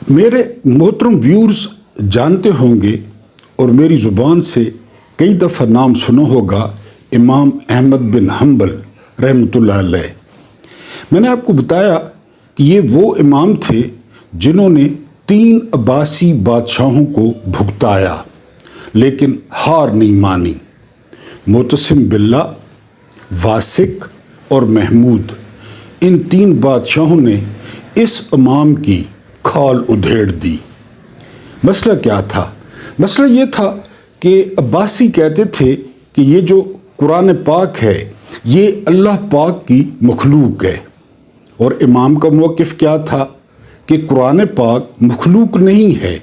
میرے محترم ویورز جانتے ہوں گے اور میری زبان سے کئی دفعہ نام سنا ہوگا امام احمد بن حنبل رحمۃ اللہ علیہ۔ میں نے آپ کو بتایا کہ یہ وہ امام تھے جنہوں نے 3 عباسی بادشاہوں کو بھگتایا لیکن ہار نہیں مانی۔ معتصم باللہ، واسق اور محمود، ان 3 بادشاہوں نے اس امام کی کھال ادھیڑ دی۔ مسئلہ کیا تھا؟ مسئلہ یہ تھا کہ عباسی کہتے تھے کہ یہ جو قرآن پاک ہے یہ اللہ پاک کی مخلوق ہے، اور امام کا موقف کیا تھا کہ قرآن پاک مخلوق نہیں ہے،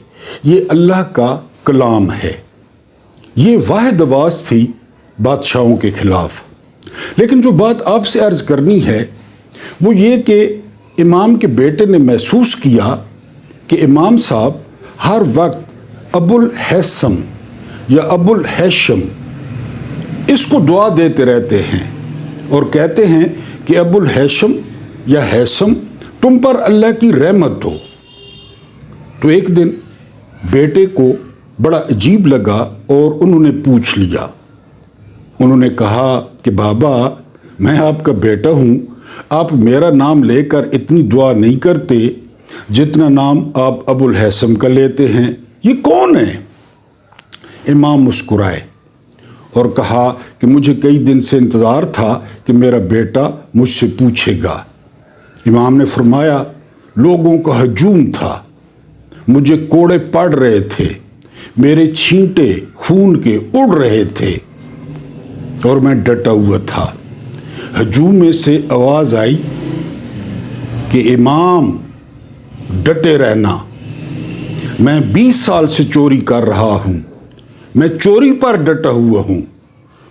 یہ اللہ کا کلام ہے۔ یہ واحد آواز تھی بادشاہوں کے خلاف۔ لیکن جو بات آپ سے عرض کرنی ہے وہ یہ کہ امام کے بیٹے نے محسوس کیا کہ امام صاحب ہر وقت ابو الحیثم یا ابو الحیشم اس کو دعا دیتے رہتے ہیں اور کہتے ہیں کہ ابو الحیشم یا حیثم تم پر اللہ کی رحمت ہو۔ تو ایک دن بیٹے کو بڑا عجیب لگا اور انہوں نے پوچھ لیا۔ انہوں نے کہا کہ بابا، میں آپ کا بیٹا ہوں، آپ میرا نام لے کر اتنی دعا نہیں کرتے جتنا نام آپ ابو الحیثم کا لیتے ہیں، یہ کون ہے؟ امام مسکرائے اور کہا کہ مجھے کئی دن سے انتظار تھا کہ میرا بیٹا مجھ سے پوچھے گا۔ امام نے فرمایا، لوگوں کا ہجوم تھا، مجھے کوڑے پڑ رہے تھے، میرے چھینٹے خون کے اڑ رہے تھے اور میں ڈٹا ہوا تھا۔ ہجوم میں سے آواز آئی کہ امام ڈٹے رہنا، میں 20 سال سے چوری کر رہا ہوں، میں چوری پر ڈٹا ہوا ہوں،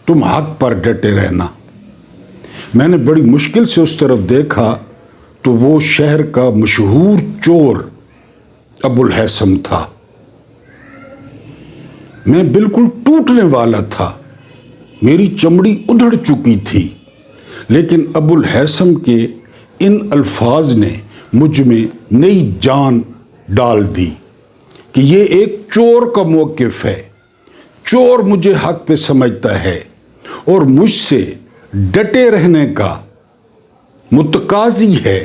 تم حق پر ڈٹے رہنا۔ میں نے بڑی مشکل سے اس طرف دیکھا تو وہ شہر کا مشہور چور ابو الحیثم تھا۔ میں بالکل ٹوٹنے والا تھا، میری چمڑی ادھڑ چکی تھی، لیکن ابو الحیثم کے ان الفاظ نے مجھ میں نئی جان ڈال دی کہ یہ ایک چور کا موقف ہے، چور مجھے حق پہ سمجھتا ہے اور مجھ سے ڈٹے رہنے کا متقاضی ہے،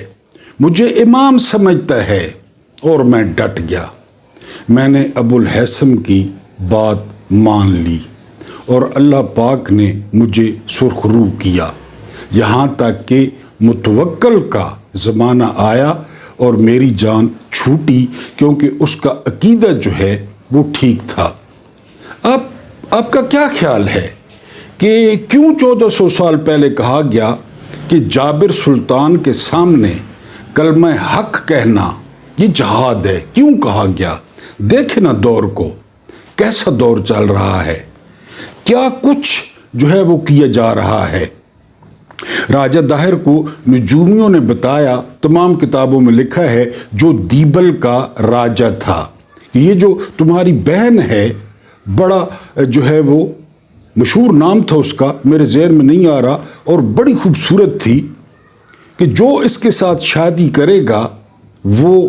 مجھے امام سمجھتا ہے اور میں ڈٹ گیا۔ میں نے ابو الحیثم کی بات مان لی اور اللہ پاک نے مجھے سرخرو کیا، یہاں تک کہ متوکل کا زمانہ آیا اور میری جان چھوٹی، کیونکہ اس کا عقیدہ جو ہے وہ ٹھیک تھا۔ آپ کا کیا خیال ہے کہ کیوں 1400 سال پہلے کہا گیا کہ جابر سلطان کے سامنے کلمہ حق کہنا یہ جہاد ہے؟ کیوں کہا گیا؟ دیکھیں نا دور کو، کیسا دور چل رہا ہے، کیا کچھ جو ہے وہ کیا جا رہا ہے۔ راجہ داہر کو نجومیوں نے بتایا، تمام کتابوں میں لکھا ہے، جو دیبل کا راجہ تھا، یہ جو تمہاری بہن ہے، بڑا جو ہے وہ مشہور نام تھا اس کا، میرے ذہن میں نہیں آ رہا، اور بڑی خوبصورت تھی، کہ جو اس کے ساتھ شادی کرے گا وہ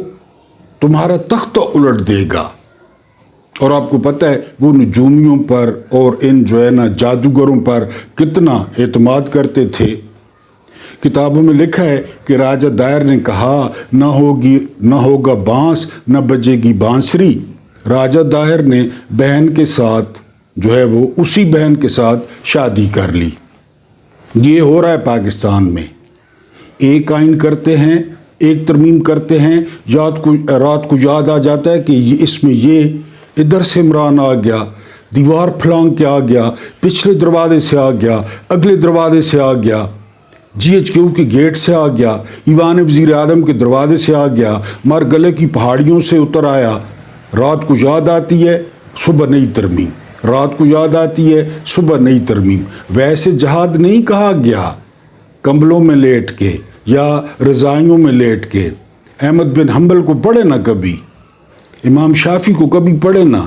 تمہارا تختہ الٹ دے گا۔ اور آپ کو پتہ ہے وہ نجومیوں پر اور ان جو ہے نا جادوگروں پر کتنا اعتماد کرتے تھے۔ کتابوں میں لکھا ہے کہ راجہ دائر نے کہا، نہ ہوگا بانس نہ بجے گی بانسری۔ راجہ دائر نے بہن کے ساتھ جو ہے وہ اسی بہن کے ساتھ شادی کر لی۔ یہ ہو رہا ہے پاکستان میں، ایک آئین کرتے ہیں، ایک ترمیم کرتے ہیں، رات کو یاد آ جاتا ہے کہ اس میں یہ ادھر سے عمران آ گیا، دیوار پھلانگ کے آ گیا، پچھلے دروازے سے آ گیا، اگلے دروازے سے آ گیا، GHQ کے گیٹ سے آ گیا، ایوان وزیر اعظم کے دروازے سے آ گیا، مارگلے کی پہاڑیوں سے اتر آیا۔ رات کو یاد آتی ہے، صبح نئی ترمیم، رات کو یاد آتی ہے، صبح نئی ترمیم۔ ویسے جہاد نہیں کہا گیا کمبلوں میں لیٹ کے یا رضائیوں میں لیٹ کے۔ احمد بن حنبل کو پڑھے نہ کبھی، امام شافعی کو کبھی پڑھے نہ،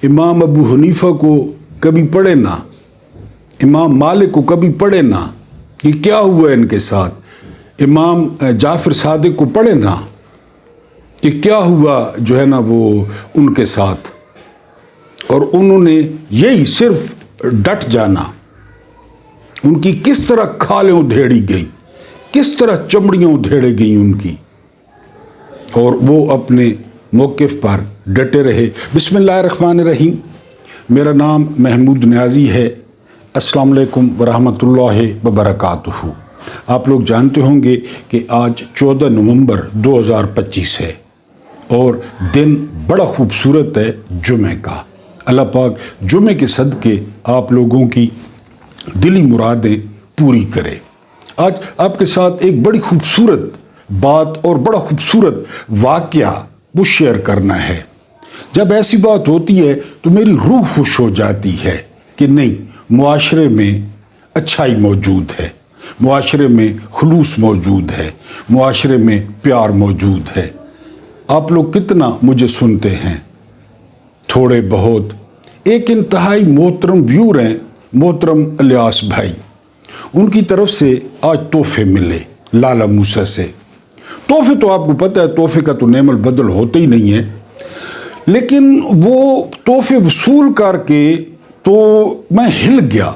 امام ابو حنیفہ کو کبھی پڑھے نہ، امام مالک کو کبھی پڑھے نہ، یہ کیا ہوا ان کے ساتھ، امام جعفر صادق کو پڑھے نہ، کہ کیا ہوا جو ہے نا وہ ان کے ساتھ، اور انہوں نے یہی صرف ڈٹ جانا، ان کی کس طرح کھالیں ادھیڑی گئی، کس طرح چمڑیاں ادھیڑے گئیں ان کی، اور وہ اپنے موقف پر ڈٹے رہے۔ بسم اللہ الرحمن الرحیم، میرا نام محمود نیازی ہے۔ السلام علیکم ورحمۃ اللہ وبرکاتہ۔ آپ لوگ جانتے ہوں گے کہ آج 14 نومبر 2025 ہے اور دن بڑا خوبصورت ہے جمعہ کا۔ اللہ پاک جمعے کے صدقے آپ لوگوں کی دلی مرادیں پوری کرے۔ آج آپ کے ساتھ ایک بڑی خوبصورت بات اور بڑا خوبصورت واقعہ وہ شیئر کرنا ہے۔ جب ایسی بات ہوتی ہے تو میری روح خوش ہو جاتی ہے کہ نہیں، معاشرے میں اچھائی موجود ہے، معاشرے میں خلوص موجود ہے، معاشرے میں پیار موجود ہے۔ آپ لوگ کتنا مجھے سنتے ہیں؟ تھوڑے بہت۔ ایک انتہائی محترم ویور ہیں محترم الیاس بھائی، ان کی طرف سے آج تحفے ملے لالا موسیٰ سے۔ تحفے تو آپ کو پتہ ہے، تحفے کا تو نعم البدل ہوتا ہی نہیں ہے، لیکن وہ تحفے وصول کر کے تو میں ہل گیا۔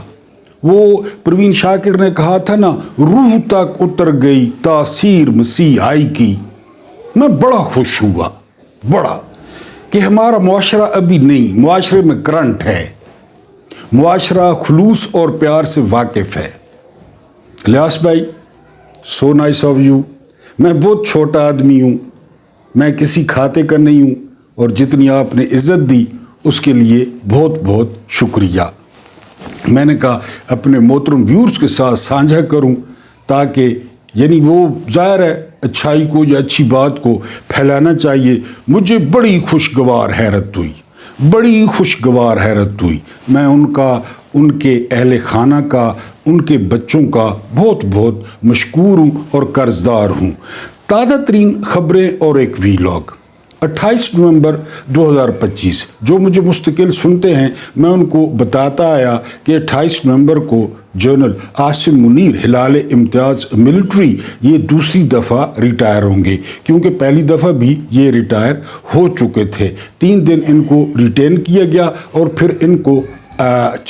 وہ پروین شاکر نے کہا تھا نا، روح تک اتر گئی تاثیر مسیحائی کی۔ میں بڑا خوش ہوا، بڑا، کہ ہمارا معاشرہ ابھی نہیں، معاشرے میں کرنٹ ہے، معاشرہ خلوص اور پیار سے واقف ہے۔ الیاس بھائی، سو نائس آف یو۔ میں بہت چھوٹا آدمی ہوں، میں کسی کھاتے کا نہیں ہوں، اور جتنی آپ نے عزت دی اس کے لیے بہت بہت شکریہ۔ میں نے کہا اپنے محترم ویورز کے ساتھ سانجھا کروں، تاکہ یعنی وہ ظاہر ہے اچھائی کو یا اچھی بات کو پھیلانا چاہیے۔ مجھے بڑی خوشگوار حیرت ہوئی، بڑی خوشگوار حیرت ہوئی۔ میں ان کا، ان کے اہل خانہ کا، ان کے بچوں کا بہت بہت مشکور ہوں اور قرضدار ہوں۔ تازہ ترین خبریں اور ایک ویلاگ 28 نومبر 2025، جو مجھے مستقل سنتے ہیں میں ان کو بتاتا آیا کہ 28 نومبر کو جنرل عاصم منیر ہلال امتیاز ملٹری یہ دوسری دفعہ ریٹائر ہوں گے، کیونکہ پہلی دفعہ بھی یہ ریٹائر ہو چکے تھے۔ 3 دن ان کو ریٹین کیا گیا اور پھر ان کو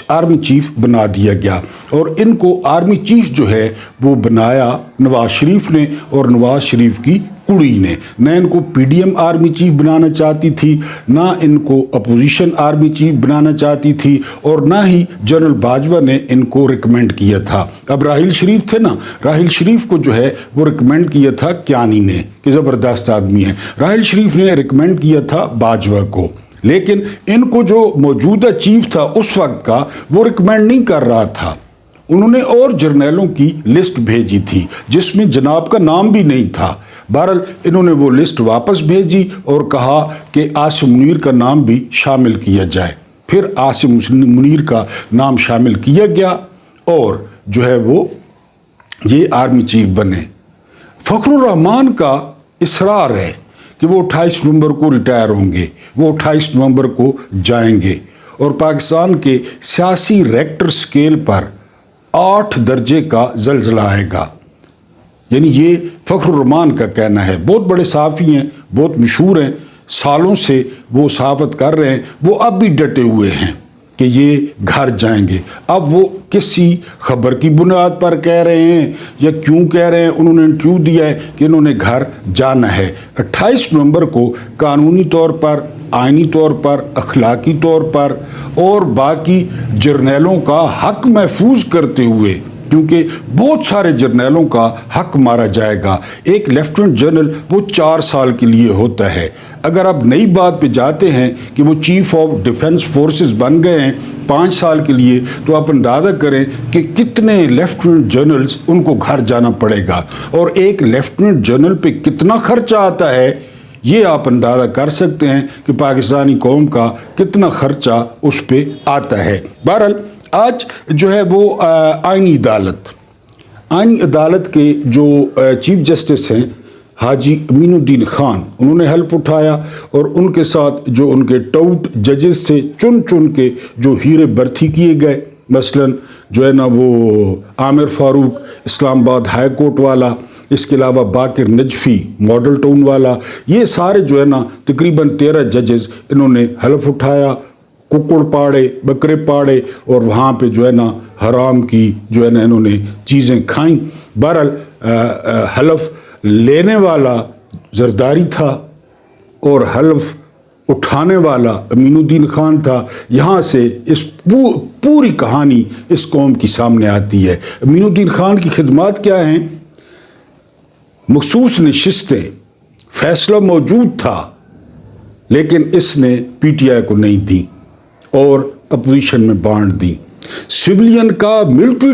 آرمی چیف بنا دیا گیا، اور ان کو آرمی چیف جو ہے وہ بنایا نواز شریف نے اور نواز شریف کی کڑی نے۔ نہ ان کو P D M army chief بنانا چاہتی تھی، نہ ان کو اپوزیشن آرمی چیف بنانا چاہتی تھی، اور نہ ہی جنرل باجوہ نے ان کو ریکمینڈ کیا تھا۔ اب راہیل شریف تھے نا، راہیل شریف کو جو ہے وہ ریکمینڈ کیا تھا کیانی نے کہ زبردست آدمی ہے، راہیل شریف نے ریکمینڈ کیا تھا باجوہ کو، لیکن ان کو جو موجودہ چیف تھا اس وقت کا وہ ریکمینڈ نہیں کر رہا تھا۔ انہوں نے اور جرنیلوں کی لسٹ بھیجی تھی جس میں جناب کا نام بھی نہیں تھا۔ بہرحال انہوں نے وہ لسٹ واپس بھیجی اور کہا کہ عاصم منیر کا نام بھی شامل کیا جائے۔ پھر عاصم منیر کا نام شامل کیا گیا اور جو ہے وہ یہ آرمی چیف بنے۔ فخر الرحمان کا اصرار ہے کہ وہ 28 نومبر کو ریٹائر ہوں گے، وہ 28 نومبر کو جائیں گے، اور پاکستان کے سیاسی ریکٹر سکیل پر 8 درجے کا زلزلہ آئے گا۔ یعنی یہ فخر الرحمان کا کہنا ہے۔ بہت بڑے صحافی ہیں، بہت مشہور ہیں، سالوں سے وہ صحافت کر رہے ہیں، وہ اب بھی ڈٹے ہوئے ہیں کہ یہ گھر جائیں گے۔ اب وہ کسی خبر کی بنیاد پر کہہ رہے ہیں یا کیوں کہہ رہے ہیں، انہوں نے انٹرویو دیا ہے کہ انہوں نے گھر جانا ہے۔ 28 نومبر کو قانونی طور پر، آئینی طور پر، اخلاقی طور پر اور باقی جرنیلوں کا حق محفوظ کرتے ہوئے، کیونکہ بہت سارے جرنیلوں کا حق مارا جائے گا۔ ایک لیفٹیننٹ جنرل وہ 4 سال کے لیے ہوتا ہے۔ اگر آپ نئی بات پہ جاتے ہیں کہ وہ چیف آف ڈیفنس فورسز بن گئے ہیں 5 سال کے لیے، تو آپ اندازہ کریں کہ کتنے لیفٹیننٹ جنرلز ان کو گھر جانا پڑے گا، اور ایک لیفٹیننٹ جنرل پہ کتنا خرچہ آتا ہے یہ آپ اندازہ کر سکتے ہیں کہ پاکستانی قوم کا کتنا خرچہ اس پہ آتا ہے۔ بہرحال آج جو ہے وہ آئینی عدالت کے جو چیف جسٹس ہیں حاجی امین الدین خان، انہوں نے حلف اٹھایا، اور ان کے ساتھ جو ان کے ٹاؤٹ ججز تھے چن کے جو ہیرے برتھی کیے گئے، مثلا جو ہے نا وہ عامر فاروق اسلام آباد ہائی کورٹ والا، اس کے علاوہ باقر نجفی ماڈل ٹاؤن والا، یہ سارے جو ہے نا تقریباً 13 ججز انہوں نے حلف اٹھایا، ککڑ پاڑے، بکرے پاڑے، اور وہاں پہ جو ہے نا حرام کی جو ہے نا انہوں نے چیزیں کھائیں۔ بہرحال حلف لینے والا زرداری تھا اور حلف اٹھانے والا امین الدین خان تھا۔ یہاں سے اس پوری کہانی اس قوم کی سامنے آتی ہے۔ امین الدین خان کی خدمات کیا ہیں؟ مخصوص نشستیں، فیصلہ موجود تھا، لیکن اس نے پی ٹی آئی کو نہیں دی اور اپوزیشن میں بانٹ دی۔ سویلین کا ملٹری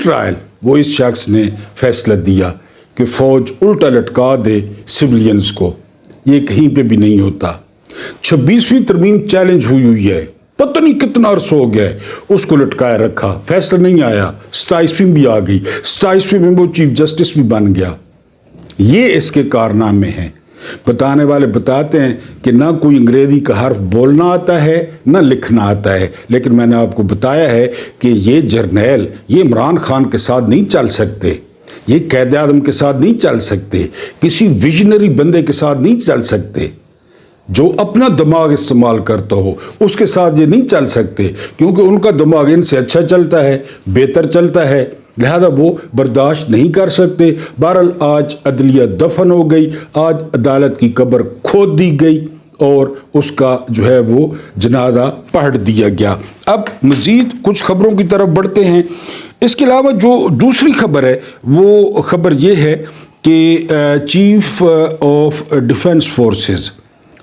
ٹرائل وہ اس شخص نے فیصلہ دیا کہ فوج الٹا لٹکا دے سویلینز کو، یہ کہیں پہ بھی نہیں ہوتا۔ 26ویں ترمیم چیلنج ہوئی ہے، پتہ نہیں کتنا عرصہ ہو گیا ہے، اس کو لٹکائے رکھا، فیصلہ نہیں آیا۔ 27ویں بھی آ گئی، 27ویں میں وہ چیف جسٹس بھی بن گیا۔ یہ اس کے کارنامے ہیں۔ بتانے والے بتاتے ہیں کہ نہ کوئی انگریزی کا حرف بولنا آتا ہے نہ لکھنا آتا ہے، لیکن میں نے آپ کو بتایا ہے کہ یہ جرنیل یہ عمران خان کے ساتھ نہیں چل سکتے، یہ قائد اعظم کے ساتھ نہیں چل سکتے، کسی ویژنری بندے کے ساتھ نہیں چل سکتے، جو اپنا دماغ استعمال کرتا ہو اس کے ساتھ یہ نہیں چل سکتے، کیونکہ ان کا دماغ ان سے اچھا چلتا ہے، بہتر چلتا ہے، لہذا وہ برداشت نہیں کر سکتے۔ بہرحال آج عدلیہ دفن ہو گئی، آج عدالت کی قبر کھود دی گئی اور اس کا جو ہے وہ جنازہ پڑھ دیا گیا۔ اب مزید کچھ خبروں کی طرف بڑھتے ہیں۔ اس کے علاوہ جو دوسری خبر ہے وہ خبر یہ ہے کہ chief of defence forces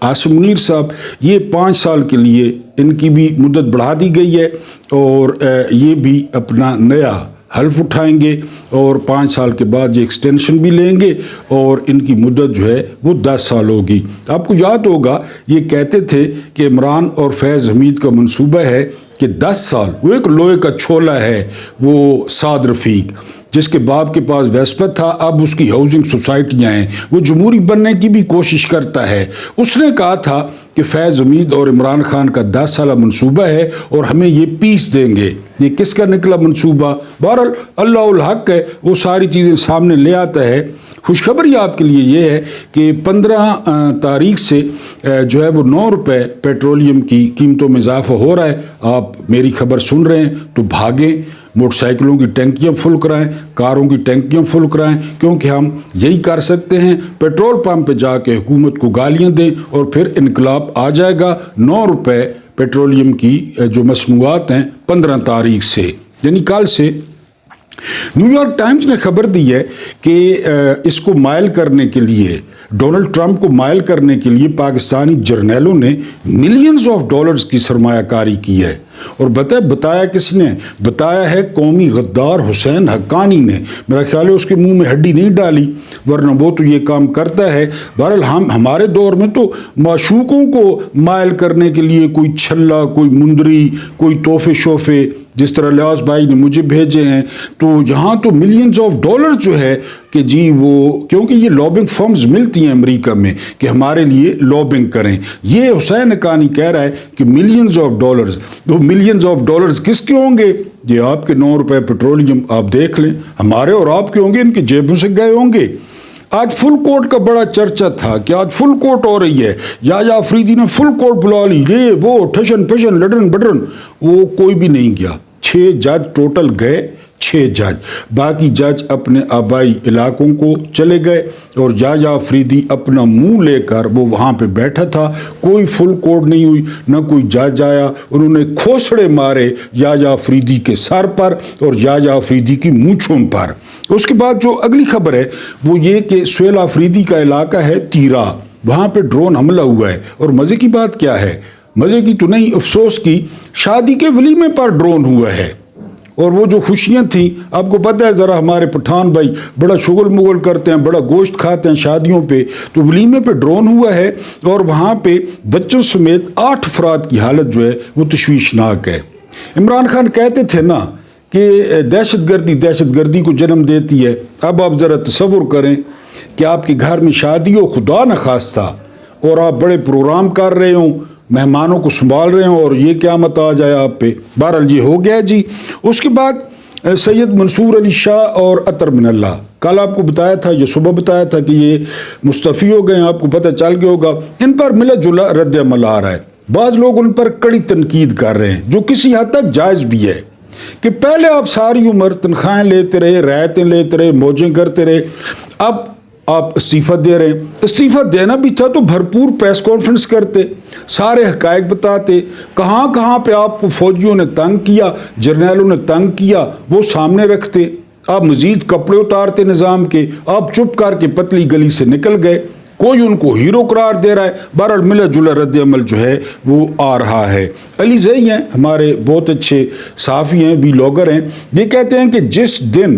Asim Munir صاحب، یہ 5 سال کے لیے ان کی بھی مدت بڑھا دی گئی ہے اور یہ بھی اپنا نیا حلف اٹھائیں گے اور 5 سال کے بعد یہ ایکسٹینشن بھی لیں گے اور ان کی مدت جو ہے وہ 10 سال ہوگی۔ آپ کو یاد ہوگا یہ کہتے تھے کہ عمران اور فیض حمید کا منصوبہ ہے کہ 10 سال، وہ ایک لوہے کا چھولا ہے وہ سعد رفیق، جس کے باپ کے پاس ویسپا تھا، اب اس کی ہاؤسنگ سوسائٹیاں ہیں، وہ جمہوری بننے کی بھی کوشش کرتا ہے۔ اس نے کہا تھا کہ فیض حمید اور عمران خان کا 10 سالہ منصوبہ ہے اور ہمیں یہ پیس دیں گے۔ یہ کس کا نکلا منصوبہ؟ بہرحال اللہ الحق ہے، وہ ساری چیزیں سامنے لے آتا ہے۔ خوشخبری آپ کے لیے یہ ہے کہ 15 تاریخ سے جو ہے وہ 9 روپے پیٹرولیم کی قیمتوں میں اضافہ ہو رہا ہے۔ آپ میری خبر سن رہے ہیں تو بھاگیں، موٹر سائیکلوں کی ٹینکیاں فل کرائیں، کاروں کی ٹینکیاں فل کرائیں، کیونکہ ہم یہی کر سکتے ہیں۔ پیٹرول پمپ پہ جا کے حکومت کو گالیاں دیں اور پھر انقلاب آ جائے گا۔ 9 روپے پیٹرولیم کی جو مصنوعات ہیں 15 تاریخ سے یعنی کل سے۔ نیو یارک ٹائمز نے خبر دی ہے کہ اس کو مائل کرنے کے لیے، ڈونلڈ ٹرمپ کو مائل کرنے کے لیے پاکستانی جرنیلوں نے ملینز آف ڈالرز کی سرمایہ کاری کی ہے۔ اور بتایا کس نے؟ بتایا ہے قومی غدار حسین حقانی نے۔ میرا خیال ہے اس کے منہ میں ہڈی نہیں ڈالی، ورنہ وہ تو یہ کام کرتا ہے۔ بہرحال ہمارے دور میں تو معشوقوں کو مائل کرنے کے لیے کوئی چھلا، کوئی مندری، کوئی تحفے شوفے، جس طرح لیاس بھائی نے مجھے بھیجے ہیں، تو یہاں تو ملینز آف ڈالر جو ہے کہ جی وہ، کیونکہ یہ لابنگ فرمز ملتی ہیں امریکہ میں کہ ہمارے لیے لابنگ کریں۔ یہ حسین حقانی کہہ رہا ہے کہ ملینز آف ڈالرز، وہ ملینز آف ڈالرز کس کے ہوں گے؟ یہ آپ کے 9 روپے پیٹرولیم آپ دیکھ لیں، ہمارے اور آپ کے ہوں گے، ان کی جیبوں سے گئے ہوں گے۔ آج فل کوٹ کا بڑا چرچا تھا کہ آج فل کوٹ ہو رہی ہے، یا افریدی نے فل کوٹ بلا لی، یہ وہ ٹھشن پشن لڈرن بڈرن، وہ کوئی بھی نہیں گیا۔ 6 جج ٹوٹل گئے، 6 جج، باقی جج اپنے آبائی علاقوں کو چلے گئے اور یا افریدی اپنا منہ لے کر وہ وہاں پہ بیٹھا تھا۔ کوئی فل کوٹ نہیں ہوئی، نہ کوئی جج آیا، انہوں نے کھوسڑے مارے یا افریدی کے سر پر اور یا افریدی کی مونچھوں پر۔ اس کے بعد جو اگلی خبر ہے وہ یہ کہ سہیل آفریدی کا علاقہ ہے تیرا، وہاں پہ ڈرون حملہ ہوا ہے، اور مزے کی بات کیا ہے؟ مزے کی تو نہیں، افسوس کی، شادی کے ولیمے پر ڈرون ہوا ہے۔ اور وہ جو خوشیاں تھیں، آپ کو پتہ ہے ذرا ہمارے پٹھان بھائی بڑا شغل مغل کرتے ہیں، بڑا گوشت کھاتے ہیں شادیوں پہ، تو ولیمے پہ ڈرون ہوا ہے اور وہاں پہ بچوں سمیت 8 افراد کی حالت جو ہے وہ تشویشناک ہے۔ عمران خان کہتے تھے نا کہ دہشت گردی کو جنم دیتی ہے۔ اب آپ ذرا تصور کریں کہ آپ کے گھر میں شادی ہو، خدا نخواستہ، اور آپ بڑے پروگرام کر رہے ہوں، مہمانوں کو سنبھال رہے ہوں اور یہ قیامت آ جائے آپ پہ۔ بہرحال یہ ہو گیا جی۔ اس کے بعد سید منصور علی شاہ اور عطر من اللہ، کل آپ کو بتایا تھا، یہ صبح بتایا تھا کہ یہ مستعفی ہو گئے ہیں، آپ کو پتہ چل گیا ہوگا۔ ان پر ملا جلا رد عمل آ رہا ہے، بعض لوگ ان پر کڑی تنقید کر رہے ہیں جو کسی حد تک جائز بھی ہے، کہ پہلے آپ ساری عمر تنخواہیں لیتے رہے، رعایتیں لیتے رہے، موجیں کرتے رہے، اب آپ استعفیٰ دے رہے ہیں۔ استعفیٰ دینا بھی تھا تو بھرپور پریس کانفرنس کرتے، سارے حقائق بتاتے، کہاں کہاں پہ آپ کو فوجیوں نے تنگ کیا، جرنیلوں نے تنگ کیا، وہ سامنے رکھتے۔ آپ مزید کپڑے اتارتے نظام کے، آپ چپ کر کے پتلی گلی سے نکل گئے، کوئی ان کو ہیرو قرار دے رہا ہے۔ بہرحال ملا جلا رد عمل جو ہے وہ آ رہا ہے۔ علی زئی ہیں ہمارے بہت اچھے صحافی ہیں، ویلاگر ہیں، یہ کہتے ہیں کہ جس دن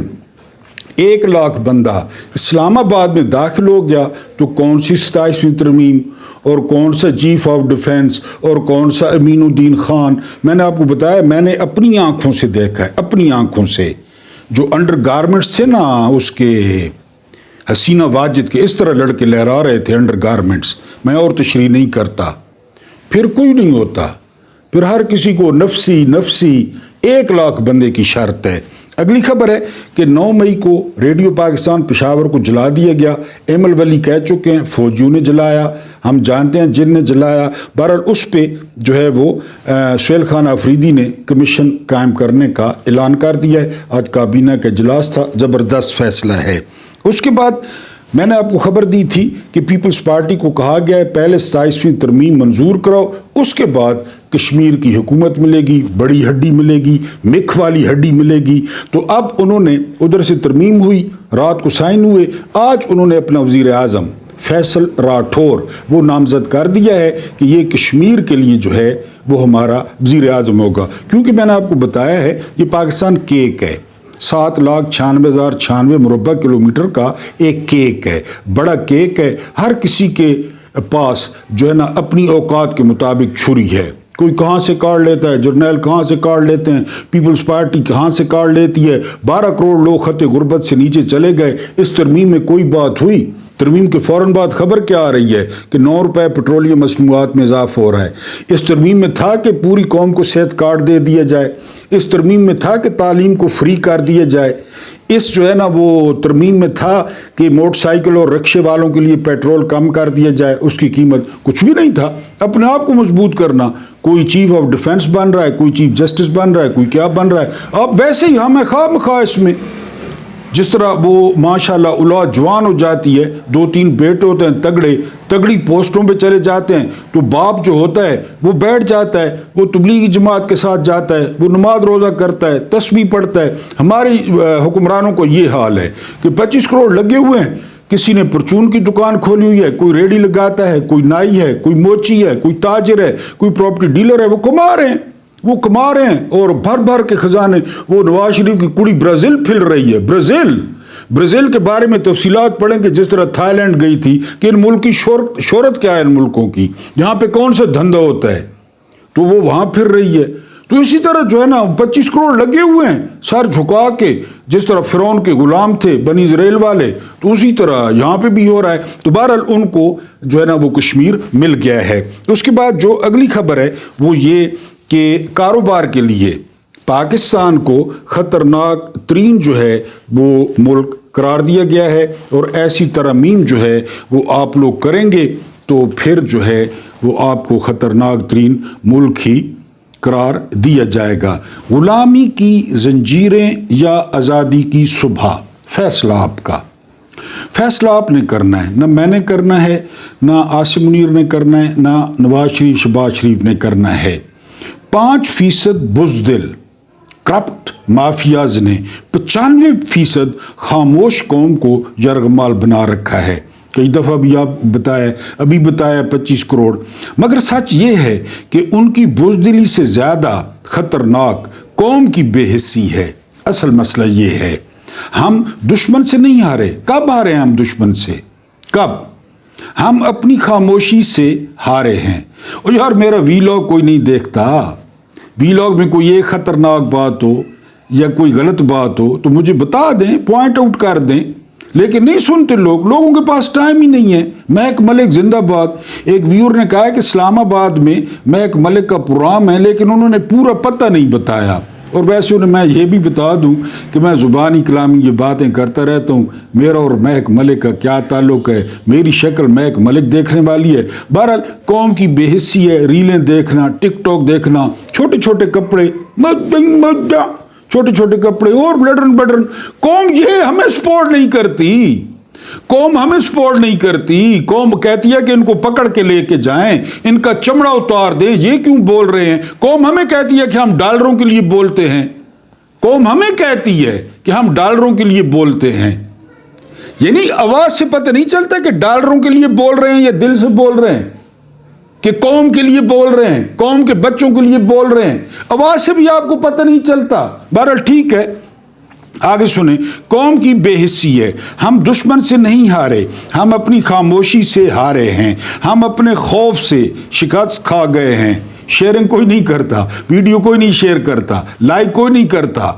1,00,000 بندہ اسلام آباد میں داخل ہو گیا تو کون سی 27ویں ترمیم اور کون سا چیف آف ڈیفنس اور کون سا امین الدین خان، میں نے آپ کو بتایا، میں نے اپنی آنکھوں سے دیکھا ہے، اپنی آنکھوں سے، جو انڈر گارمنٹس تھے نا اس کے حسینہ واجد کے، اس طرح لڑکے لہرا رہے تھے انڈر گارمنٹس، میں اور تشریح نہیں کرتا، پھر کوئی نہیں ہوتا، پھر ہر کسی کو نفسی 1,00,000 بندے کی شرط ہے۔ اگلی خبر ہے کہ 9 مئی کو ریڈیو پاکستان پشاور کو جلا دیا گیا، ایمل ولی کہہ چکے ہیں فوجیوں نے جلایا، ہم جانتے ہیں جن نے جلایا۔ بہرحال اس پہ جو ہے وہ سہیل خان آفریدی نے کمیشن قائم کرنے کا اعلان کر دیا ہے، آج کابینہ کا اجلاس تھا، زبردست فیصلہ ہے۔ اس کے بعد میں نے آپ کو خبر دی تھی کہ پیپلز پارٹی کو کہا گیا ہے پہلے 27ویں ترمیم منظور کراؤ، اس کے بعد کشمیر کی حکومت ملے گی، بڑی ہڈی ملے گی، مکھ والی ہڈی ملے گی۔ تو اب انہوں نے ادھر سے ترمیم ہوئی، رات کو سائن ہوئے، آج انہوں نے اپنا وزیر اعظم فیصل راٹھور وہ نامزد کر دیا ہے کہ یہ کشمیر کے لیے جو ہے وہ ہمارا وزیر اعظم ہوگا، کیونکہ میں نے آپ کو بتایا ہے یہ پاکستان کیک ہے، 7,96,096 مربع کلومیٹر کا ایک کیک ہے، بڑا کیک ہے، ہر کسی کے پاس جو ہے نا اپنی اوقات کے مطابق چھری ہے، کوئی کہاں سے کاٹ لیتا ہے، جرنیل کہاں سے کاٹ لیتے ہیں، پیپلز پارٹی کہاں سے کاٹ لیتی ہے، 12 کروڑ لوگ خط غربت سے نیچے چلے گئے۔ اس ترمیم میں کوئی بات ہوئی؟ ترمیم کے فوراً بعد خبر کیا آ رہی ہے کہ 9 روپے پیٹرولیم مصنوعات میں اضافہ ہو رہا ہے۔ اس ترمیم میں تھا کہ پوری قوم کو صحت کارڈ دے دیا جائے، اس ترمیم میں تھا کہ تعلیم کو فری کر دیا جائے، اس جو ہے نا وہ ترمیم میں تھا کہ موٹر سائیکل اور رکشے والوں کے لیے پیٹرول کم کر دیا جائے، اس کی قیمت کچھ بھی نہیں تھا۔ اپنے آپ کو مضبوط کرنا، کوئی چیف آف ڈیفنس بن رہا ہے، کوئی چیف جسٹس بن رہا ہے، کوئی کیا بن رہا ہے، اب ویسے ہی ہمیں خواہ مخواہ اس میں جس طرح وہ ماشاءاللہ اولاد جوان ہو جاتی ہے، 2-3 بیٹے ہوتے ہیں تگڑی پوسٹوں پہ چلے جاتے ہیں، تو باپ جو ہوتا ہے وہ بیٹھ جاتا ہے، وہ تبلیغی جماعت کے ساتھ جاتا ہے، وہ نماز روزہ کرتا ہے، تسبیح پڑھتا ہے۔ ہمارے حکمرانوں کو یہ حال ہے کہ 25 کروڑ لگے ہوئے ہیں، کسی نے پرچون کی دکان کھولی ہوئی ہے، کوئی ریڑھی لگاتا ہے، کوئی نائی ہے، کوئی موچی ہے، کوئی تاجر ہے، کوئی پراپرٹی ڈیلر ہے، وہ کما رہے ہیں اور بھر بھر کے خزانے۔ وہ نواز شریف کی کڑی برازیل پھل رہی ہے، برازیل کے بارے میں تفصیلات پڑھیں کہ جس طرح تھائی لینڈ گئی تھی کہ ان ملک کی شہرت کیا ہے، ان ملکوں کی یہاں پہ کون سا دھندا ہوتا ہے، تو وہ وہاں پھر رہی ہے۔ تو اسی طرح جو ہے نا 25 کروڑ لگے ہوئے ہیں سر جھکا کے، جس طرح فرعون کے غلام تھے بنی اسرائیل والے، تو اسی طرح یہاں پہ بھی ہو رہا ہے۔ تو بہرحال ان کو جو ہے نا وہ کشمیر مل گیا ہے۔ اس کے بعد جو اگلی خبر ہے وہ یہ کہ کاروبار کے لیے پاکستان کو خطرناک ترین جو ہے وہ ملک قرار دیا گیا ہے، اور ایسی ترمیم جو ہے وہ آپ لوگ کریں گے تو پھر جو ہے وہ آپ کو خطرناک ترین ملک ہی قرار دیا جائے گا۔ غلامی کی زنجیریں یا آزادی کی صبح، فیصلہ آپ کا، فیصلہ آپ نے کرنا ہے، نہ میں نے کرنا ہے، نہ عاصم منیر نے کرنا ہے، نہ نواز شریف شہباز شریف نے کرنا ہے۔ 5% بزدل کرپٹ مافیاز نے 95% خاموش قوم کو یرغمال بنا رکھا ہے۔ کئی دفعہ بھی آپ ابھی بتایا 25 کروڑ، مگر سچ یہ ہے کہ ان کی بزدلی سے زیادہ خطرناک قوم کی بے حسی ہے۔ اصل مسئلہ یہ ہے ہم دشمن سے نہیں ہارے۔ کب ہارے ہیں ہم دشمن سے؟ کب؟ ہم اپنی خاموشی سے ہارے ہیں۔ اور یار میرا ویلاگ کوئی نہیں دیکھتا، ویلاگ میں کوئی ایک خطرناک بات ہو یا کوئی غلط بات ہو تو مجھے بتا دیں، پوائنٹ آؤٹ کر دیں، لیکن نہیں سنتے لوگوں کے پاس ٹائم ہی نہیں ہے۔ مہک ملک زندہ باد۔ ایک ویور نے کہا کہ اسلام آباد میں مہک ملک کا پروگرام ہے، لیکن انہوں نے پورا پتہ نہیں بتایا۔ اور ویسے انہیں میں یہ بھی بتا دوں کہ میں زبانی کلامی یہ باتیں کرتا رہتا ہوں، میرا اور مہک ملک کا کیا تعلق ہے، میری شکل مہک ملک دیکھنے والی ہے۔ بہرحال قوم کی بے حسی ہے ریلیں دیکھنا، ٹک ٹاک دیکھنا، چھوٹے چھوٹے کپڑے، چھوٹے چھوٹے کپڑے اور لڈرن بڈرن۔ قوم یہ ہمیں سپورٹ نہیں کرتی، قوم ہمیں سپورٹ نہیں کرتی۔ قوم کہتی ہے کہ ان کو پکڑ کے لے کے جائیں، ان کا چمڑا اتار دیں، یہ کیوں بول رہے ہیں؟ قوم ہمیں کہتی ہے کہ ہم ڈالروں کے لیے بولتے ہیں، قوم ہمیں کہتی ہے کہ ہم ڈالروں کے لیے بولتے ہیں۔ یعنی آواز سے پتہ نہیں چلتا کہ ڈالروں کے لیے بول رہے ہیں یا دل سے بول رہے ہیں، کہ قوم کے لیے بول رہے ہیں، قوم کے بچوں کے لیے بول رہے ہیں۔ آواز سے بھی آپ کو پتہ نہیں چلتا۔ بہرحال ٹھیک ہے، آگے سنیں۔ قوم کی بے حسی ہے، ہم دشمن سے نہیں ہارے، ہم اپنی خاموشی سے ہارے ہیں، ہم اپنے خوف سے شکست کھا گئے ہیں۔ شیئرنگ کوئی نہیں کرتا، ویڈیو کوئی نہیں شیئر کرتا، لائک کوئی نہیں کرتا۔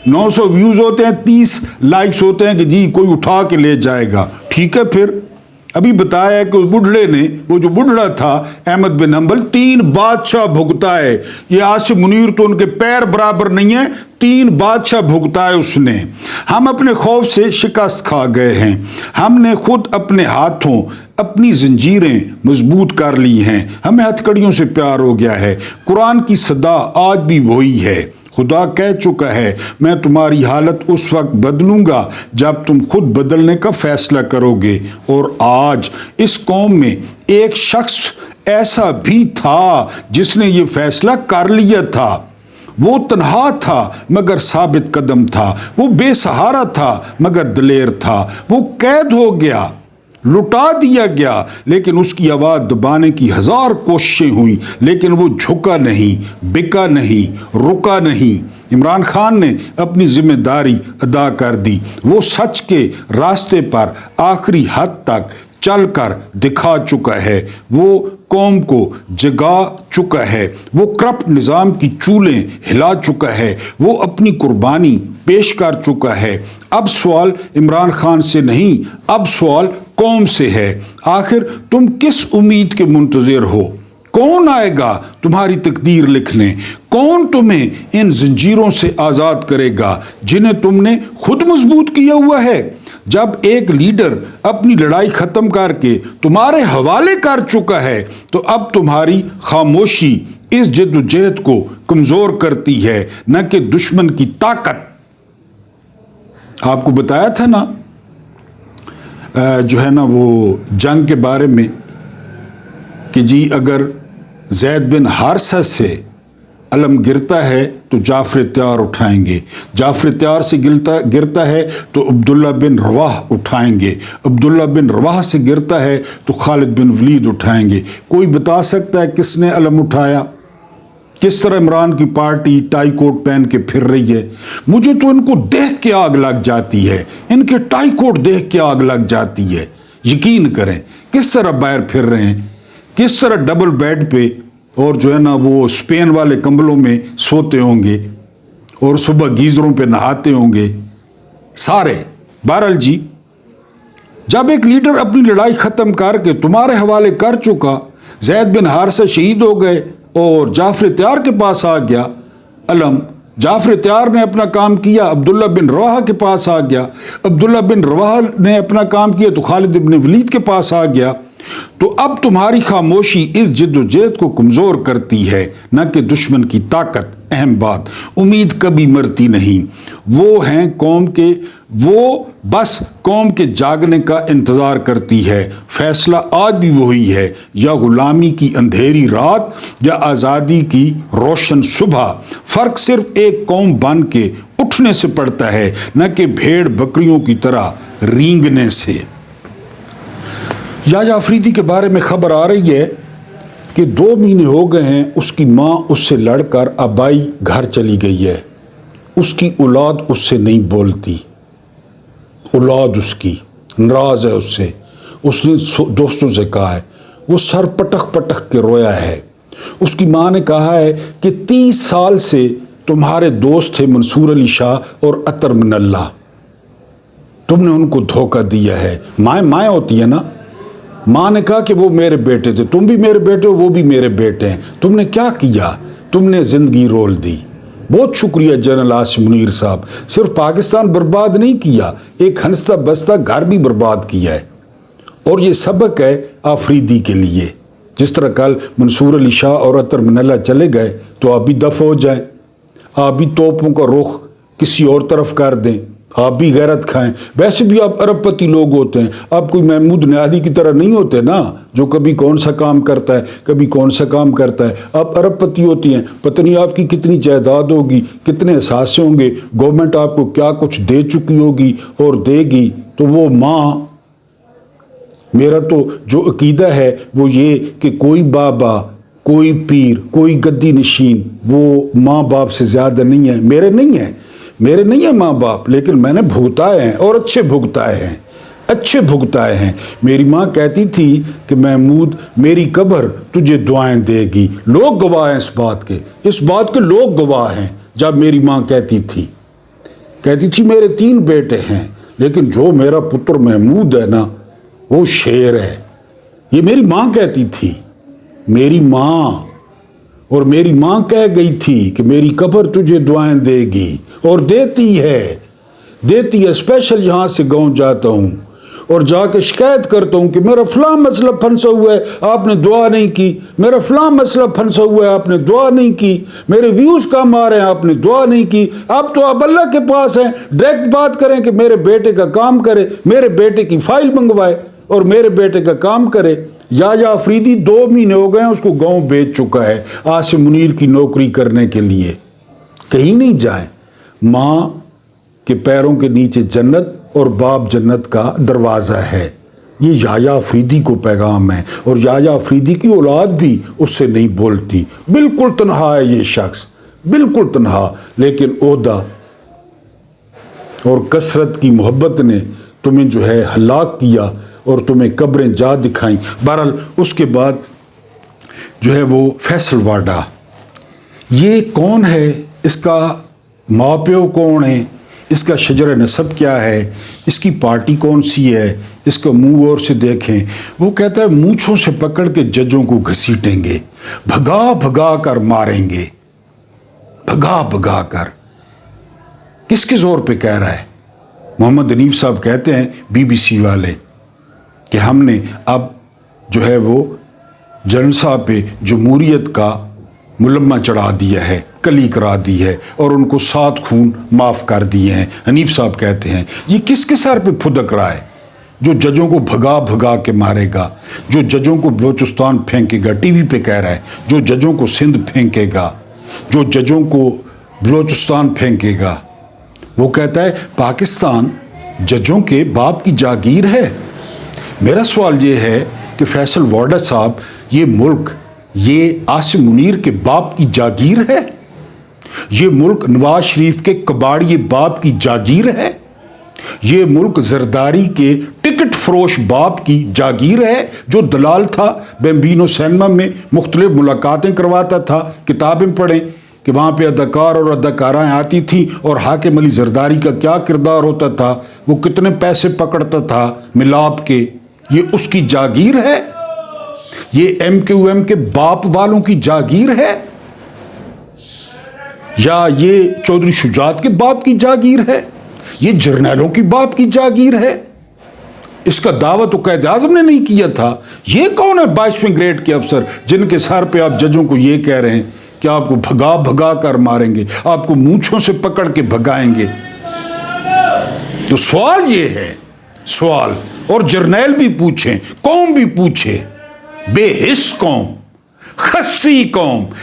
900 ویوز ہوتے ہیں، 30 لائکس ہوتے ہیں کہ جی کوئی اٹھا کے لے جائے گا۔ ٹھیک ہے، پھر ابھی بتایا کہ اس بڑھڑے نے، وہ جو بڑھڑا تھا احمد بن حنبل، 3 بادشاہ بھگتا ہے۔ یہ عاصم منیر تو ان کے پیر برابر نہیں ہے، 3 بادشاہ بھگتا ہے اس نے۔ ہم اپنے خوف سے شکست کھا گئے ہیں، ہم نے خود اپنے ہاتھوں اپنی زنجیریں مضبوط کر لی ہیں، ہمیں ہتھ کڑیوں سے پیار ہو گیا ہے۔ قرآن کی صدا آج بھی وہی ہے، خدا کہہ چکا ہے میں تمہاری حالت اس وقت بدلوں گا جب تم خود بدلنے کا فیصلہ کرو گے۔ اور آج اس قوم میں ایک شخص ایسا بھی تھا جس نے یہ فیصلہ کر لیا تھا۔ وہ تنہا تھا مگر ثابت قدم تھا، وہ بے سہارا تھا مگر دلیر تھا۔ وہ قید ہو گیا، لٹا دیا گیا، لیکن اس کی آواز دبانے کی 1000 کوششیں ہوئیں، لیکن وہ جھکا نہیں، بکا نہیں، رکا نہیں۔ عمران خان نے اپنی ذمہ داری ادا کر دی، وہ سچ کے راستے پر آخری حد تک چل کر دکھا چکا ہے، وہ قوم کو جگا چکا ہے، وہ کرپٹ نظام کی چولیں ہلا چکا ہے، وہ اپنی قربانی پیش کر چکا ہے۔ اب سوال عمران خان سے نہیں، اب سوال قوم سے ہے۔ آخر تم کس امید کے منتظر ہو؟ کون آئے گا تمہاری تقدیر لکھنے؟ کون تمہیں ان زنجیروں سے آزاد کرے گا جنہیں تم نے خود مضبوط کیا ہوا ہے؟ جب ایک لیڈر اپنی لڑائی ختم کر کے تمہارے حوالے کر چکا ہے تو اب تمہاری خاموشی اس جد و جہد کو کمزور کرتی ہے، نہ کہ دشمن کی طاقت۔ آپ کو بتایا تھا نا جو ہے نا وہ جنگ کے بارے میں کہ جی اگر زید بن حارثہ سے علم گرتا ہے تو جعفر تیار اٹھائیں گے، جعفر تیار سے گرتا ہے تو عبداللہ بن رواح اٹھائیں گے، عبداللہ بن رواح سے گرتا ہے تو خالد بن ولید اٹھائیں گے۔ کوئی بتا سکتا ہے کس نے علم اٹھایا؟ کس طرح عمران کی پارٹی ٹائی کوٹ پہن کے پھر رہی ہے؟ مجھے تو ان کو دیکھ کے آگ لگ جاتی ہے، ان کے ٹائی کوٹ دیکھ کے آگ لگ جاتی ہے۔ یقین کریں کس طرح باہر پھر رہے ہیں، کس طرح ڈبل بیڈ پہ اور جو ہے نا وہ اسپین والے کمبلوں میں سوتے ہوں گے اور صبح گیزروں پہ نہاتے ہوں گے سارے۔ بہرحال جی جب ایک لیڈر اپنی لڑائی ختم کر کے تمہارے حوالے کر چکا، زید بن حارثہ شہید ہو گئے اور جعفر تیار کے پاس آ گیا علم، جعفر تیار نے اپنا کام کیا، عبداللہ بن رواحہ کے پاس آ گیا، عبداللہ بن رواحہ نے اپنا کام کیا تو خالد بن ولید کے پاس آ گیا۔ تو اب تمہاری خاموشی اس جد و جہد کو کمزور کرتی ہے، نہ کہ دشمن کی طاقت۔ اہم بات، امید کبھی مرتی نہیں۔ وہ ہیں قوم کے، وہ بس قوم کے جاگنے کا انتظار کرتی ہے۔ فیصلہ آج بھی وہی ہے، یا غلامی کی اندھیری رات یا آزادی کی روشن صبح۔ فرق صرف ایک قوم بن کے اٹھنے سے پڑتا ہے، نہ کہ بھیڑ بکریوں کی طرح رینگنے سے۔ یحییٰ افریدی کے بارے میں خبر آ رہی ہے کہ 2 مہینے ہو گئے ہیں اس کی ماں اس سے لڑ کر آبائی گھر چلی گئی ہے، اس کی اولاد اس سے نہیں بولتی، اولاد اس کی ناراض ہے اس نے دوستوں سے کہا ہے، وہ سر پٹک پٹک کے رویا ہے۔ اس کی ماں نے کہا ہے کہ 30 سال سے تمہارے دوست تھے منصور علی شاہ اور عطر من اللہ، تم نے ان کو دھوکہ دیا ہے۔ مائیں ہوتی ہے نا، ماں نے کہا کہ وہ میرے بیٹے تھے، تم بھی میرے بیٹے ہو، وہ بھی میرے بیٹے ہیں، تم نے کیا کیا؟ تم نے زندگی رول دی، بہت شکریہ جنرل آصم منیر صاحب، صرف پاکستان برباد نہیں کیا، ایک ہنستا بستا گھر بھی برباد کیا ہے، اور یہ سبق ہے آفریدی کے لیے۔ جس طرح کل منصور علی شاہ اور عطر من اللہ چلے گئے تو آپ بھی دفع ہو جائیں، آپ بھی توپوں کا رخ کسی اور طرف کر دیں، آپ بھی غیرت کھائیں۔ ویسے بھی آپ ارب پتی لوگ ہوتے ہیں، آپ کوئی محمود نیادی کی طرح نہیں ہوتے نا، جو کبھی کون سا کام کرتا ہے کبھی کون سا کام کرتا ہے۔ آپ ارب پتی ہوتی ہیں، پتہ نہیں آپ کی کتنی جائیداد ہوگی، کتنے اثاثے ہوں گے، گورنمنٹ آپ کو کیا کچھ دے چکی ہوگی اور دے گی۔ تو وہ ماں، میرا تو جو عقیدہ ہے وہ یہ کہ کوئی بابا، کوئی پیر، کوئی گدی نشین وہ ماں باپ سے زیادہ نہیں ہے۔ میرے نہیں ہیں ماں باپ، لیکن میں نے بھگتائے ہیں اور اچھے بھگتائے ہیں۔ میری ماں کہتی تھی کہ محمود میری قبر تجھے دعائیں دے گی۔ لوگ گواہ ہیں اس بات کے لوگ گواہ ہیں۔ جب میری ماں کہتی تھی میرے 3 بیٹے ہیں، لیکن جو میرا پتر محمود ہے نا وہ شیر ہے، یہ میری ماں کہتی تھی، میری ماں۔ اور میری ماں کہہ گئی تھی کہ میری قبر تجھے دعائیں دے گی، اور دیتی ہے۔ اسپیشل یہاں سے گاؤں جاتا ہوں اور جا کے شکایت کرتا ہوں کہ میرا فلاں مسئلہ پھنسا ہوا ہے، آپ نے دعا نہیں کی، میرا فلاں مسئلہ پھنسا ہوا ہے، آپ نے دعا نہیں کی، میرے ویوز کم آ رہے ہیں، آپ نے دعا نہیں کی۔ اب تو آپ اللہ کے پاس ہیں، ڈائریکٹ بات کریں کہ میرے بیٹے کا کام کرے، میرے بیٹے کی فائل منگوائے اور میرے بیٹے کا کام کرے۔ یا آفریدی 2 مہینے ہو گئے ہیں، اس کو گاؤں بیچ چکا ہے آصم منیر کی نوکری کرنے کے لیے۔ کہیں نہیں جائیں، ماں کے پیروں کے نیچے جنت اور باپ جنت کا دروازہ ہے۔ یہ یحییٰ آفریدی کو پیغام ہے، اور یحییٰ آفریدی کی اولاد بھی اس سے نہیں بولتی۔ بالکل تنہا ہے یہ شخص، بالکل تنہا، لیکن عہدہ اور کثرت کی محبت نے تمہیں جو ہے ہلاک کیا اور تمہیں قبریں جا دکھائیں۔ بہرحال اس کے بعد جو ہے وہ فیصل واڈا، یہ کون ہے، اس کا ماں پیو کون ہے، اس کا شجر نسب کیا ہے، اس کی پارٹی کون سی ہے، اس کا منہ اور سے دیکھیں۔ وہ کہتا ہے مونچھوں سے پکڑ کے ججوں کو گھسیٹیں گے، بھگا بھگا کر ماریں گے، بھگا بھگا کر۔ کس کے زور پہ کہہ رہا ہے؟ محمد حنیف صاحب کہتے ہیں BBC والے کہ ہم نے اب جو ہے وہ جنرل صاحب پہ جمہوریت کا ملمہ چڑھا دیا ہے، کلی کرا دی ہے، اور ان کو 7 خون معاف کر دیے ہیں۔ حنیف صاحب کہتے ہیں یہ کس کے سر پہ پھدک رہا ہے؟ جو ججوں کو بھگا بھگا کے مارے گا، جو ججوں کو بلوچستان پھینکے گا، ٹی وی پہ کہہ رہا ہے، جو ججوں کو سندھ پھینکے گا، جو ججوں کو بلوچستان پھینکے گا۔ وہ کہتا ہے پاکستان ججوں کے باپ کی جاگیر ہے۔ میرا سوال یہ ہے کہ فیصل واڈا صاحب، یہ ملک یہ آصم منیر کے باپ کی جاگیر ہے؟ یہ ملک نواز شریف کے کباڑی باپ کی جاگیر ہے؟ یہ ملک زرداری کے ٹکٹ فروش باپ کی جاگیر ہے، جو دلال تھا، بیمبینو سینما میں مختلف ملاقاتیں کرواتا تھا؟ کتابیں پڑھیں کہ وہاں پہ اداکار اور اداکارائیں آتی تھیں اور حاکم علی زرداری کا کیا کردار ہوتا تھا، وہ کتنے پیسے پکڑتا تھا ملاب کے۔ یہ اس کی جاگیر ہے؟ یہ MQM کے باپ والوں کی جاگیر ہے؟ یا یہ چودھری شجاعت کے باپ کی جاگیر ہے؟ یہ جرنیلوں کی باپ کی جاگیر ہے؟ اس کا دعویٰ تو قائد اعظم نے نہیں کیا تھا۔ یہ کون ہے 22ویں گریڈ کے افسر جن کے سر پہ آپ ججوں کو یہ کہہ رہے ہیں کہ آپ کو بھگا بھگا کر ماریں گے، آپ کو مونچھوں سے پکڑ کے بھگائیں گے؟ تو سوال یہ ہے، سوال، اور جرنیل بھی پوچھیں، قوم بھی پوچھے، بے حس قوم،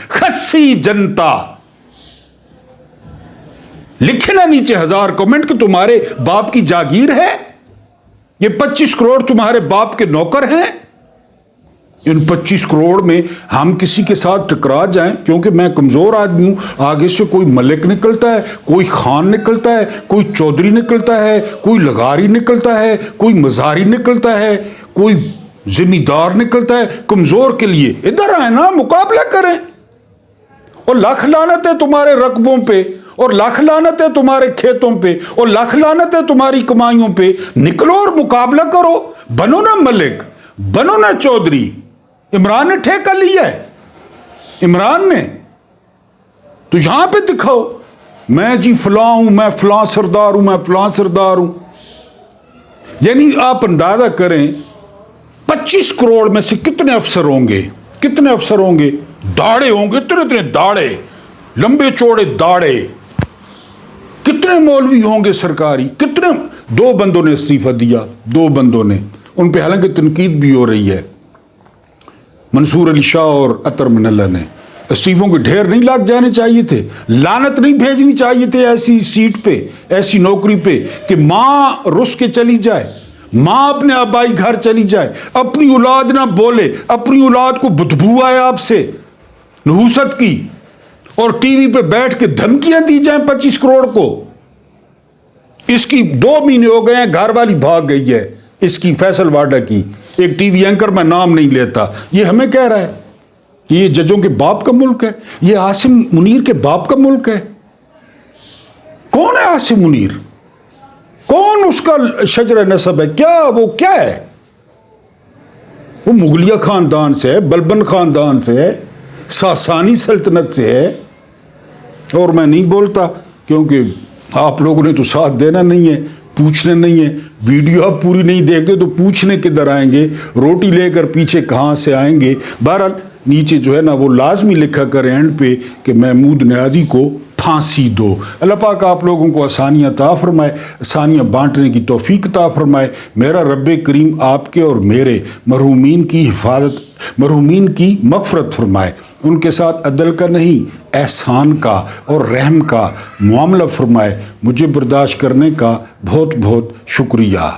خسی جنتا، لکھے نا نیچے 1000 کمنٹ کہ تمہارے باپ کی جاگیر ہے؟ یہ 25 کروڑ تمہارے باپ کے نوکر ہیں؟ ان 25 کروڑ میں ہم کسی کے ساتھ ٹکرا جائیں، کیونکہ میں کمزور آدمی ہوں، آگے سے کوئی ملک نکلتا ہے، کوئی خان نکلتا ہے، کوئی چودھری نکلتا ہے، کوئی لغاری نکلتا ہے، کوئی مزاری نکلتا ہے، کوئی زمیندار نکلتا ہے، کمزور کے لیے ادھر آئے نا، مقابلہ کریں۔ اور لاکھ لعنت ہے تمہارے رقبوں پہ، اور لاکھ لعنت ہے تمہارے کھیتوں پہ، اور لاکھ لعنت ہے تمہاری کمائیوں پہ۔ نکلو اور مقابلہ کرو، بنو نا ملک، بنو نا چودھری۔ عمران نے ٹھیکہ لیا ہے، عمران نے تو یہاں پہ دکھاؤ میں جی فلاں ہوں، میں فلاں سردار ہوں، میں فلاں سردار ہوں. یعنی آپ اندازہ کریں 25 کروڑ میں سے کتنے افسر ہوں گے، کتنے افسر ہوں گے، داڑے ہوں گے، اتنے داڑے، لمبے چوڑے داڑے. کتنے مولوی ہوں گے سرکاری، کتنے. 2 بندوں نے استعفیٰ دیا، 2 بندوں نے، ان پہ حالانکہ تنقید بھی ہو رہی ہے، منصور علی شاہ اور عطر من اللہ نے. استعفوں کے ڈھیر نہیں لگ جانے چاہیے تھے، لعنت نہیں بھیجنی چاہیے تھے ایسی سیٹ پہ، ایسی نوکری پہ کہ ماں رس کے چلی جائے، ماں اپنے آبائی گھر چلی جائے، اپنی اولاد نہ بولے، اپنی اولاد کو بدبو آئے آپ سے نحوست کی، اور ٹی وی پہ بیٹھ کے دھمکیاں دی جائیں 25 کروڑ کو. اس کی 2 مہینے ہو گئے ہیں، گھر والی بھاگ گئی ہے اس کی، فیصل واڈا کی، ایک ٹی وی اینکر، میں نام نہیں لیتا. یہ ہمیں کہہ رہا ہے کہ یہ ججوں کے باپ کا ملک ہے، یہ عاصم منیر کے باپ کا ملک ہے. کون ہے عاصم منیر؟ کون اس کا شجر نسب ہے؟ کیا وہ کیا ہے؟ وہ مغلیہ خاندان سے ہے، بلبن خاندان سے ہے، ساسانی سلطنت سے ہے. اور میں نہیں بولتا کیونکہ آپ لوگوں نے تو ساتھ دینا نہیں ہے، پوچھنے نہیں ہے. ویڈیو آپ پوری نہیں دیکھتے تو پوچھنے کدھر آئیں گے، روٹی لے کر پیچھے کہاں سے آئیں گے. بہرحال نیچے جو ہے نا وہ لازمی لکھا کریں اینڈ پہ کہ محمود نیازی کو پھانسی دو. اللہ پاک آپ لوگوں کو آسانیاں عطا فرمائے، آسانیاں بانٹنے کی توفیق عطا فرمائے. میرا رب کریم آپ کے اور میرے مرحومین کی حفاظت، مرحومین کی مغفرت فرمائے. ان کے ساتھ عدل کا نہیں احسان کا اور رحم کا معاملہ فرمائے. مجھے برداشت کرنے کا بہت بہت شکریہ.